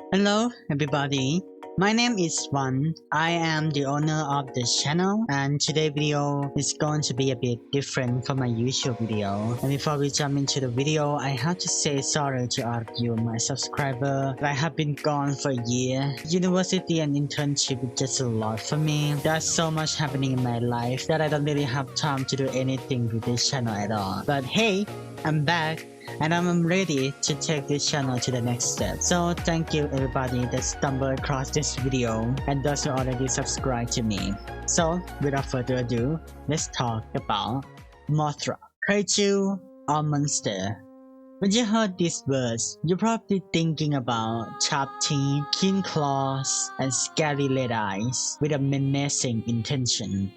Hello everybody, my name is Swan. I am the owner of this channel and today's video is going to be a bit different from my usual video. And before we jump into the video, I have to say sorry to all of you, my subscriber. I have been gone for a year. University and internship is just a lot for me. There's so much happening in my life that I don't really have time to do anything with this channel at all. But hey, I'm back. And I'm ready to take this channel to the next step. So thank you everybody that stumbled across this video and those who already subscribed to me. So without further ado, let's talk about Mothra, Kaiju or monster. When you heard these words, you're probably thinking about sharp teeth, keen claws, and scary red eyes with a menacing intention.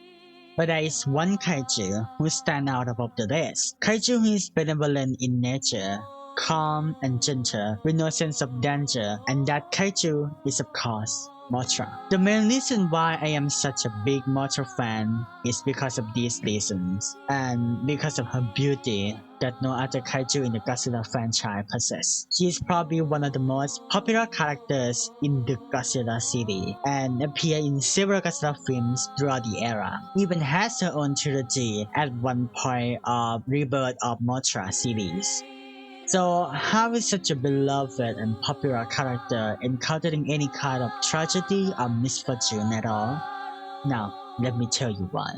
But there is one kaiju who stands out above the rest. Kaiju who is benevolent in nature, calm and gentle, with no sense of danger, and that kaiju is of course Mothra. The main reason why I am such a big Mothra fan is because of these reasons, and because of her beauty that no other kaiju in the Godzilla franchise possess. She is probably one of the most popular characters in the Godzilla series and appeared in several Godzilla films throughout the era. Even has her own trilogy at one point of Rebirth of Mothra series. So how is such a beloved and popular character encountering any kind of tragedy or misfortune at all? Now, let me tell you why.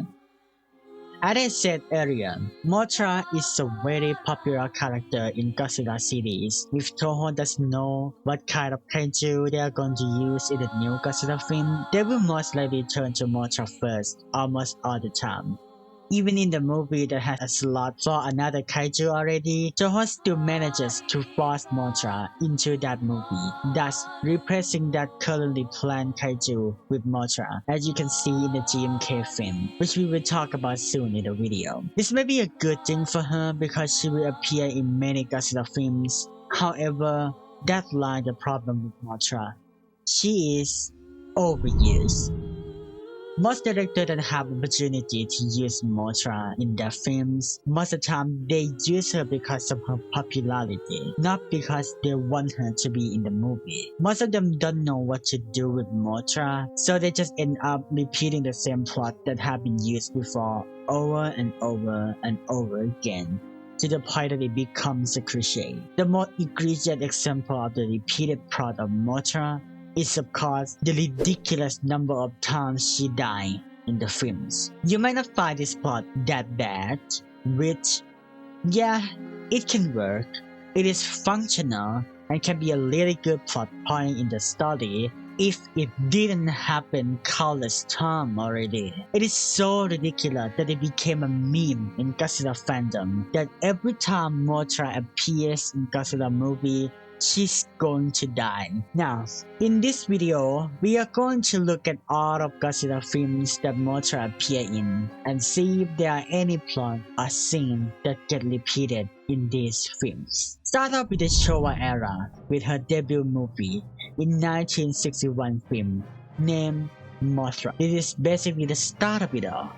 As I said earlier, Mothra is a very popular character in Godzilla series. If Toho doesn't know what kind of kaiju they are going to use in the new Godzilla film, they will most likely turn to Mothra first, almost all the time. Even in the movie that has a slot for another kaiju already, Toho still manages to force Mothra into that movie, thus replacing that currently planned kaiju with Mothra, as you can see in the GMK film, which we will talk about soon in the video. This may be a good thing for her because she will appear in many Godzilla films. However, that lies the problem with Mothra. She is overused. Most directors that have opportunity to use Mothra in their films, most of the time they use her because of her popularity, not because they want her to be in the movie. Most of them don't know what to do with Mothra, so they just end up repeating the same plot that have been used before over and over and over again, to the point that it becomes a cliche. The most egregious example of the repeated plot of Mothra is of course the ridiculous number of times she died in the films. You might not find this plot that bad, which, yeah, it can work. It is functional and can be a really good plot point in the story if it didn't happen countless times already. It is so ridiculous that it became a meme in Godzilla fandom that every time Mothra appears in Godzilla movie, she's going to die. Now, in this video, we are going to look at all of Godzilla films that Mothra appear in and see if there are any plot or scene that get repeated in these films. Start off with the Showa era with her debut movie in 1961 film named Mothra. It is basically the start of it all.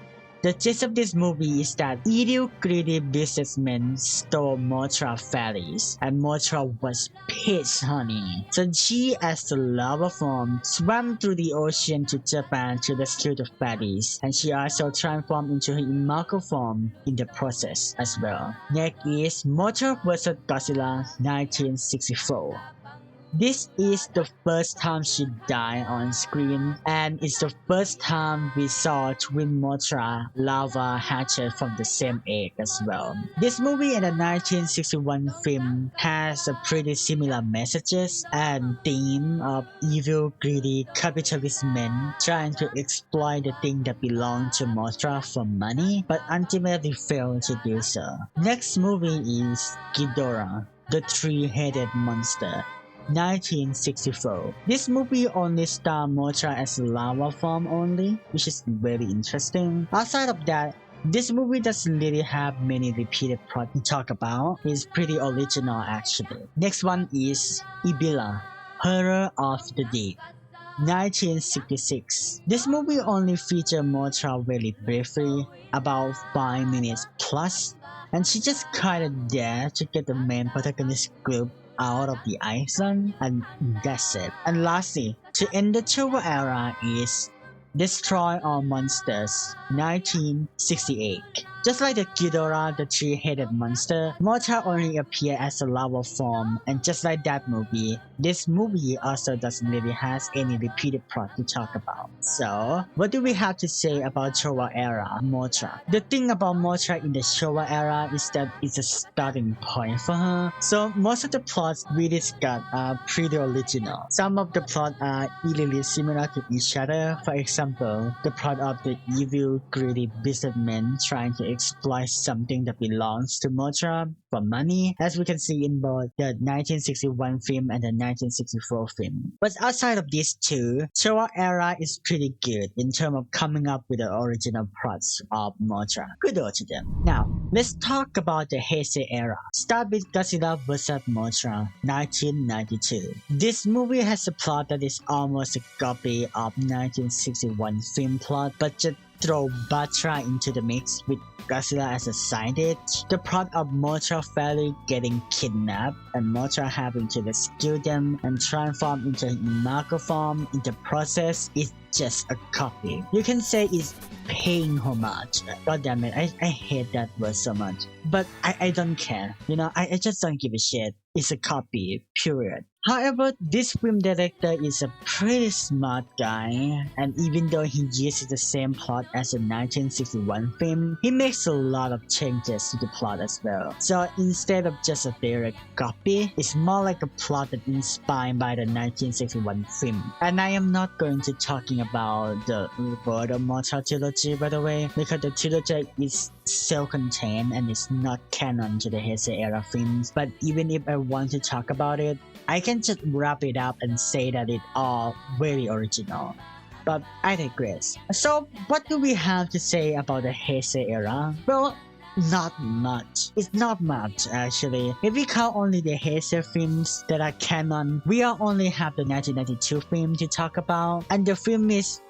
The gist of this movie is that evil, greedy businessmen stole Mothra fairies, and Mothra was pissed, honey. So she, as the lava form, swam through the ocean to Japan to rescue the fairies, and she also transformed into her immortal form in the process as well. Next is Mothra vs. Godzilla 1964. This is the first time she died on screen, and it's the first time we saw twin Mothra lava hatched from the same egg as well. This movie in the 1961 film has a pretty similar messages and theme of evil, greedy capitalist men trying to exploit the thing that belong to Mothra for money, but ultimately fail to do so. Next movie is Ghidorah, the three-headed monster. 1964. This movie only stars Mothra as a lava form only, which is very interesting. Outside of that, this movie doesn't really have many repeated plots to talk about. It's pretty original actually. Next one is Ibila, Horror of the Deep. 1966. This movie only features Mothra very briefly, about 5 minutes plus, and she just kinda there to get the main protagonist group out of the island, and that's it. And lastly, to end the Showa era is Destroy All Monsters 1968. Just like the Ghidorah, the three-headed monster, Mothra only appeared as a lava form, and just like that movie, this movie also doesn't really have any repeated plot to talk about. So, what do we have to say about Showa era Mothra? The thing about Mothra in the Showa era is that it's a starting point for her. So, most of the plots we discussed are pretty original. Some of the plots are eerily similar to each other. For example, the plot of the evil, greedy businessman trying to exploit something that belongs to Mothra for money, as we can see in both the 1961 film and the 1964 film. But outside of these two, Showa era is pretty good in terms of coming up with the original plots of Mothra. Kudos to them. Now, let's talk about the Heisei era. Start with Godzilla vs. Mothra, 1992. This movie has a plot that is almost a copy of 1961 film plot, but just throw Mothra into the mix with Godzilla as a side dish. The plot of Mothra family getting kidnapped and Mothra having to rescue them and transform into Imago form in the process is just a copy. You can say it's paying homage. God damn it, I hate that word so much. But I don't care. You know, I just don't give a shit. It's a copy, period. However, this film director is a pretty smart guy, and even though he uses the same plot as the 1961 film, he makes a lot of changes to the plot as well. So instead of just a direct copy, it's more like a plot that inspired by the 1961 film. And I am not going to talking about the World of Mothra trilogy, by the way, because the trilogy is self-contained and is not canon to the Heisei era films. But even if I want to talk about it, I can just wrap it up and say that it's all very original. But I digress. So what do we have to say about the Heisei era? Well, not much. It's not much actually. If we count only the Heisei films that are canon, we only have the 1992 film to talk about, and the film is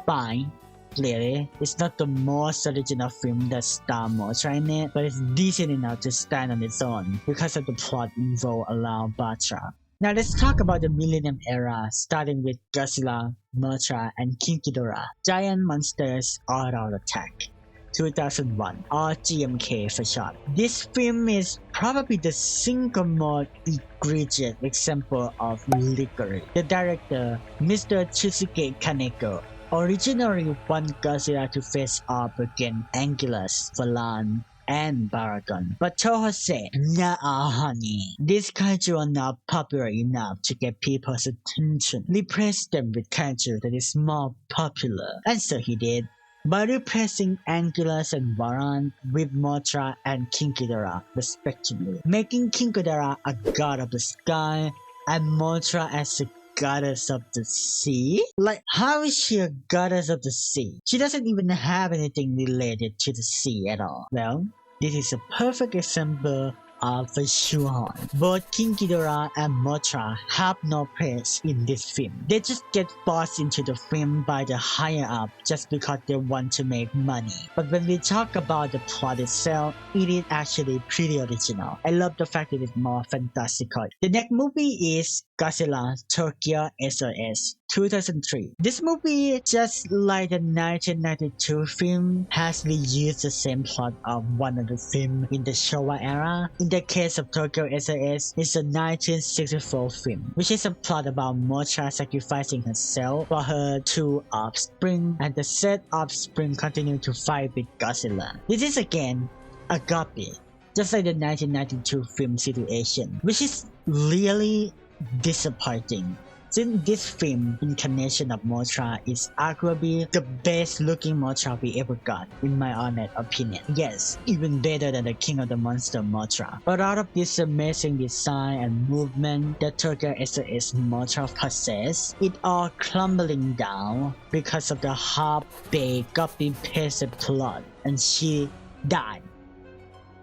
fine. Clearly, it's not the most original film that stars Mothra in it, but it's decent enough to stand on its own because of the plot involved around Mothra. Now let's talk about the Millennium era, starting with Godzilla, Mothra, and King Ghidorah, Giant Monsters All Out Attack, 2001, or GMK for short. This film is probably the single most egregious example of liquor. The director, Mr. Shusuke Kaneko, originally wanted Godzilla to face off against Anguillus, Phalan, and Baragon. But Toho said, nah honey, these characters are not popular enough to get people's attention. Replace them with characters that is more popular. And so he did, by replacing Anguillus and Varan with Mothra and King Ghidorah respectively, making King Ghidorah a god of the sky and Mothra as a goddess of the sea? Like, how is she a goddess of the sea? She doesn't even have anything related to the sea at all. Well, this is a perfect example of a shoehorn. Both King Ghidorah and Mothra have no place in this film. They just get forced into the film by the higher up just because they want to make money. But when we talk about the plot itself, it is actually pretty original. I love the fact that it's more fantastical. The next movie is Godzilla Tokyo SOS, 2003. This movie, just like the 1992 film, has reused the same plot of one of the films in the Showa era. In the case of Tokyo SOS, it's a 1964 film, which is a plot about Mothra sacrificing herself for her two offspring, and the said offspring continue to fight with Godzilla. This is again a copy, just like the 1992 film situation, which is really disappointing. Since this film incarnation of Mothra is arguably the best looking Mothra we ever got, in my honest opinion. Yes, even better than the King of the Monster Mothra. But out of this amazing design and movement that Tokyo SOS Mothra possess, it all crumbling down because of the half-baked copy-pasted plot, and she died.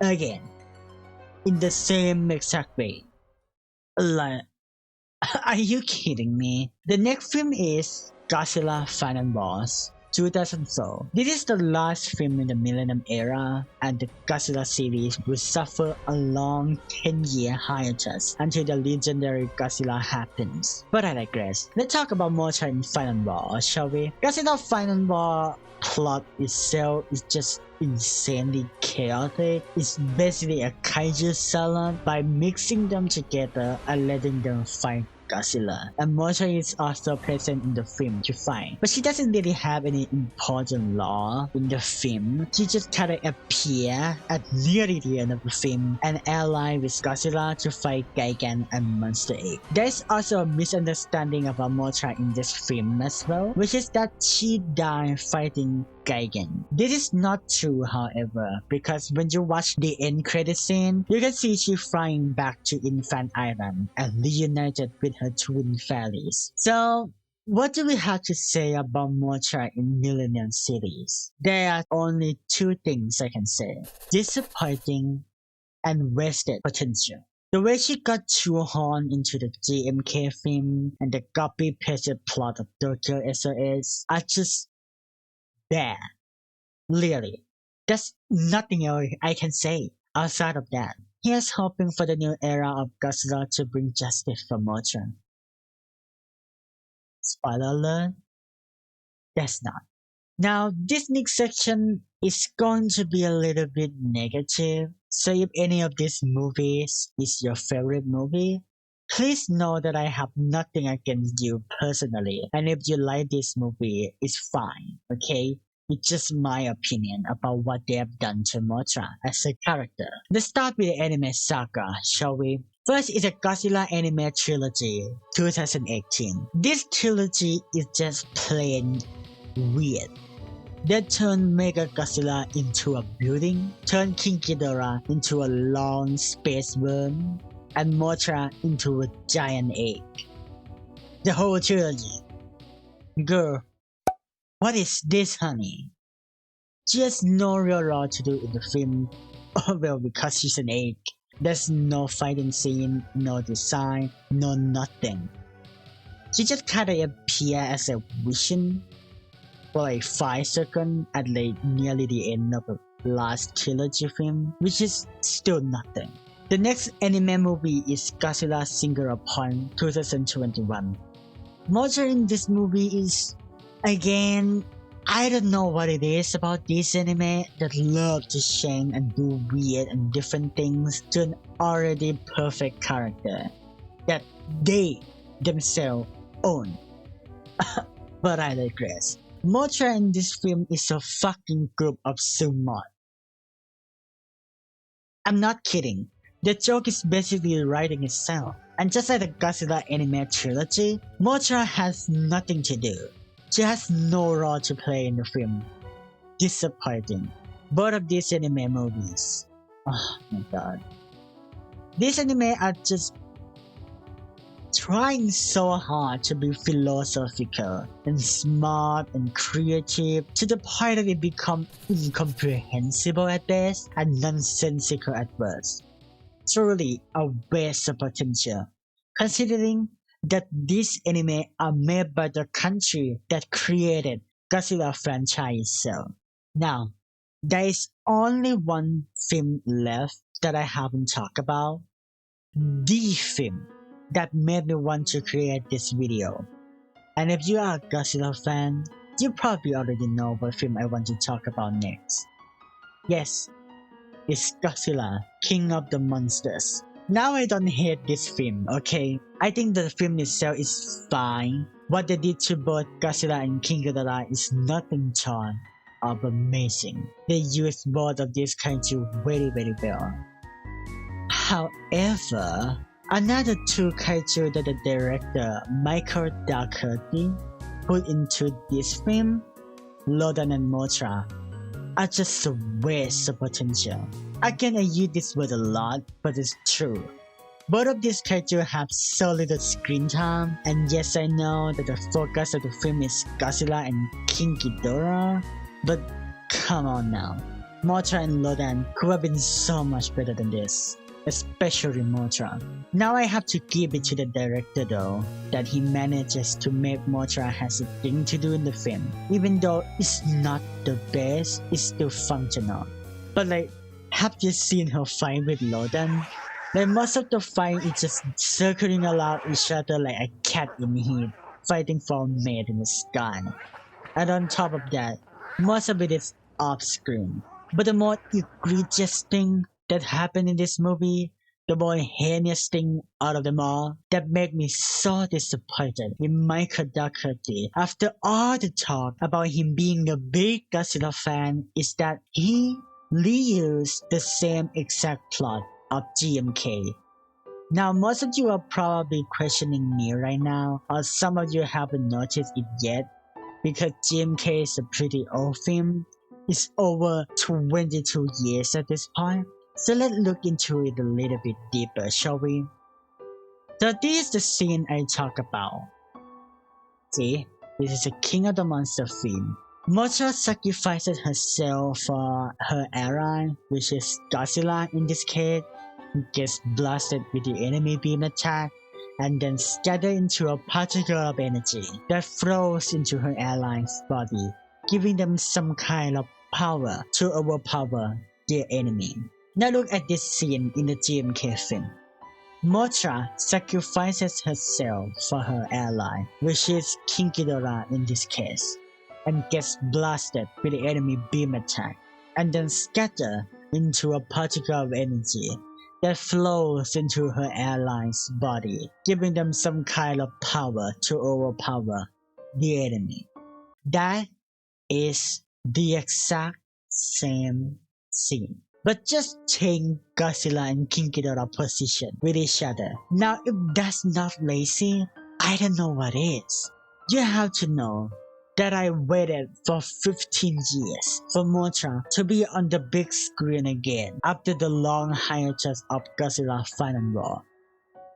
Again. In the same exact way. Like, are you kidding me? The next film is Godzilla Final Boss, 2004. This is the last film in the Millennium era, and the Godzilla series will suffer a long 10-year hiatus until the legendary Godzilla happens. But I digress. Let's talk about Mothra in Final War, shall we? Godzilla Final War plot itself is just insanely chaotic. It's basically a kaiju salad by mixing them together and letting them fight Godzilla, and Mothra is also present in the film to fight, but she doesn't really have any important role in the film. She just kinda appear at nearly the end of the film and ally with Godzilla to fight Gigan and Monster Egg. There's also a misunderstanding about Mothra in this film as well, which is that she died fighting Gigan. This is not true, however, because when you watch the end credit scene, you can see she flying back to Infant Island and reunited with her twin fairies. So, what do we have to say about Mothra in Millennium series? There are only two things I can say: disappointing and wasted potential. The way she got shoehorned into the GMK film and the copy-pasted plot of Tokyo SOS are just bad. Really. There's nothing else I can say outside of that. Here's hoping for the new era of Godzilla to bring justice for Mothra. Spoiler alert, that's not. Now, this next section is going to be a little bit negative, so if any of these movies is your favorite movie, please know that I have nothing against you personally, and if you like this movie, it's fine, okay? It's just my opinion about what they have done to Mothra as a character. Let's start with the anime saga, shall we? First is a Godzilla anime trilogy, 2018. This trilogy is just plain weird. They turned Mega Godzilla into a building, turned King Ghidorah into a long space worm, and Mothra into a giant egg. The whole trilogy. Girl, what is this, honey? She has no real role to do in the film. Oh well, because she's an egg. There's no fighting scene, no design, no nothing. She just kinda appear as a vision for like 5 seconds at like nearly the end of the last trilogy film, which is still nothing. The next anime movie is Godzilla Singular Upon 2021. Mothra in this movie is, again, I don't know what it is about this anime that love to change and do weird and different things to an already perfect character that they themselves own. But I digress. Mothra in this film is a fucking group of sumo. I'm not kidding. The joke is basically writing itself. And just like the Godzilla anime trilogy, Mothra has nothing to do. She has no role to play in the film. Disappointing. Both of these anime movies. Oh my god. These anime are just trying so hard to be philosophical and smart and creative to the point that it becomes incomprehensible at best and nonsensical at worst. Truly a waste of potential, considering that these anime are made by the country that created Godzilla franchise itself. Now, there is only one film left that I haven't talked about. The film that made me want to create this video. And if you are a Godzilla fan, you probably already know what film I want to talk about next. Yes, it's Godzilla, King of the Monsters. Now I don't hate this film, okay? I think the film itself is fine. What they did to both Godzilla and King Ghidorah is nothing short of amazing. They used both of these kaiju very well. However, another two kaiju that the director Michael Dougherty put into this film, Lodan and Mothra, are just a waste of potential. Again, I use this word a lot, but it's true. Both of these kaiju have so little screen time, and yes, I know that the focus of the film is Godzilla and King Ghidorah, but come on now. Mothra and Lodan could have been so much better than this. especially Mothra. Now I have to give it to the director though, that he manages to make Mothra has a thing to do in the film. Even though it's not the best, it's still functional. But like, have you seen her fight with Loden? Like most of the fight is just circling around each other like a cat in heat, fighting for a mate in the sky. And on top of that, most of it is off screen. But the more egregious thing that happened in this movie, the more heinous thing out of them all, that made me so disappointed in Michael Dougherty after all the talk about him being a big Godzilla fan, is that he reused the same exact plot of GMK. Now most of you are probably questioning me right now, or some of you haven't noticed it yet, because GMK is a pretty old film. It's over 22 years at this point. So let's look into it a little bit deeper, shall we? So this is the scene I talk about. See, this is a King of the Monster film. Mothra sacrifices herself for her ally, which is Godzilla in this case, who gets blasted with the enemy beam attack, and then scattered into a particle of energy that flows into her ally's body, giving them some kind of power to overpower their enemy. Now look at this scene in the GMK film. Mothra sacrifices herself for her ally, which is King Ghidorah in this case, and gets blasted with the enemy beam attack, and then scattered into a particle of energy that flows into her ally's body, giving them some kind of power to overpower the enemy. That is the exact same scene. But just change Godzilla and King Ghidorah position with each other. Now if that's not lazy, I don't know what is. You have to know that I waited for 15 years for Mothra to be on the big screen again after the long hiatus of Godzilla Final War.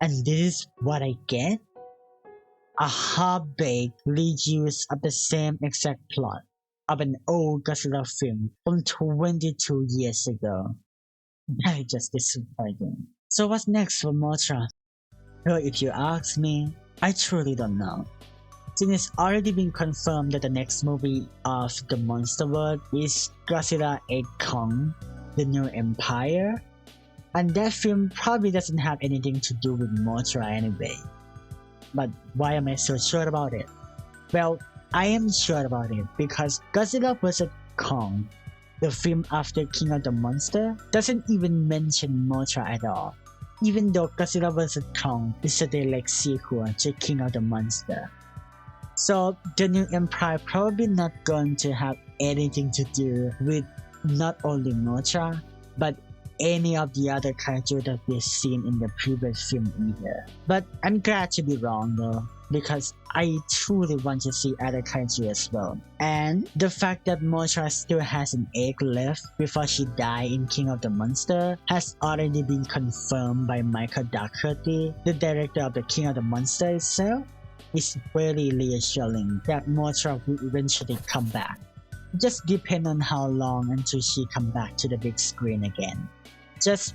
And this is what I get? A half-baked reuse of the same exact plot of an old Godzilla film from 22 years ago. That is just disappointing. So what's next for Mothra? Well, if you ask me, I truly don't know. Since it's already been confirmed that the next movie of the monster world is Godzilla X Kong, The New Empire, and that film probably doesn't have anything to do with Mothra anyway. But why am I so sure about it? Well, I am sure about it because Godzilla vs. Kong, the film after King of the Monster, doesn't even mention Mothra at all, even though Godzilla vs. Kong is a direct sequel to King of the Monster. So the New Empire probably not going to have anything to do with not only Mothra, but any of the other characters that we've seen in the previous film either. But I'm glad to be wrong though, because I truly want to see other characters as well. And the fact that Mothra still has an egg left before she died in King of the Monster has already been confirmed by Michael Dougherty, the director of the King of the Monster itself. It's very reassuring that Mothra will eventually come back. Just depend on how long until she come back to the big screen again. Just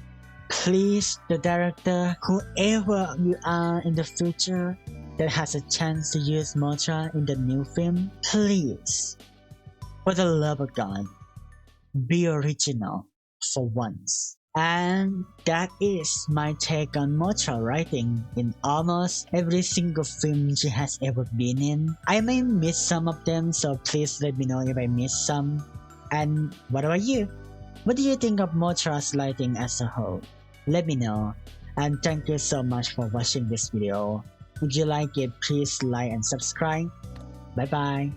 please, the director, whoever you are in the future that has a chance to use Mothra in the new film, please, for the love of God, be original for once. And that is my take on Mothra writing in almost every single film she has ever been in. I may miss some of them, so please let me know if I missed some. And what about you? What do you think of Mothra's lighting as a whole? Let me know. And thank you so much for watching this video. If you like it, please like and subscribe. Bye bye.